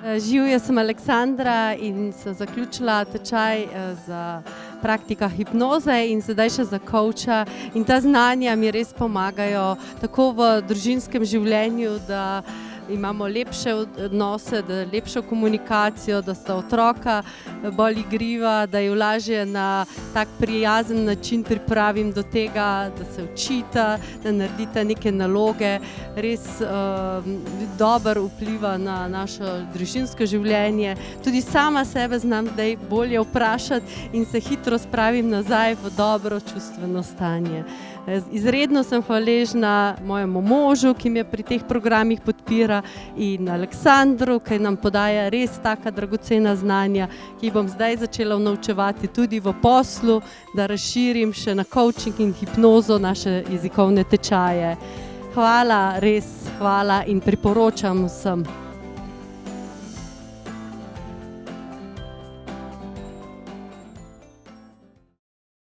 Živjo, sem Aleksandra in sem zaključila tečaj za praktika hipnoze in sedaj še za coacha. In ta znanja mi res pomagajo tako v družinskem življenju, da imamo lepše odnose, da lepšo komunikacijo, da sta otroka bolj igriva, da ju lažje na tak prijazen način pripravim do tega, da se učita, da naredita neke naloge. Res dobro vpliva na naše družinsko življenje. Tudi sama sebe znam zdaj bolje vprašati in se hitro spravim nazaj v dobro čustveno stanje. Izredno sem hvaležna mojemu možu, ki me pri teh programih podpira, in Aleksandru, ki nam podaja res taka dragocena znanja, ki jih bom zdaj začela vnaučevati tudi v poslu, da razširim še na coaching in hipnozo naše jezikovne tečaje. Hvala, res hvala in priporočam vsem.